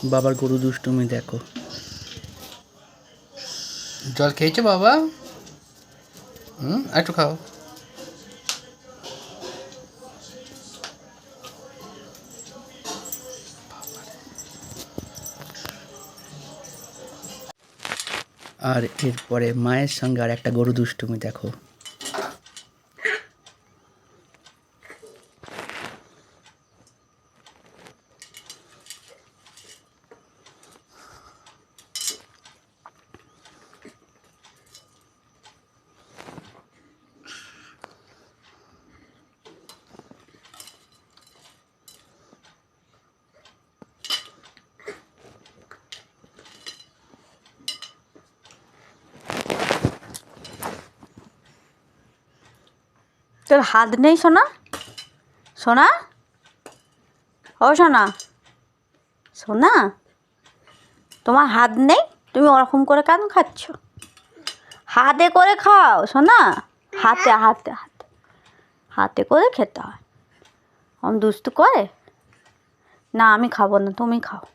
বাবার গরু দুষ্টুমি দেখো। জল খেয়েছো বাবা? একটু খাও। আর এরপরে মায়ের সঙ্গে আর একটা গরু দুষ্টুমি দেখো। তোর হাত নেই সোনা? সোনা, ও সোনা, সোনা, তোমার হাত নেই? তুমি ওরকম করে কেন খাচ্ছ? হাতে করে খাও সোনা, হাতে হাতে হাতে হাতে করে খেতে হয়। দুষ্টু করে না, আমি খাবো না, তুমি খাও।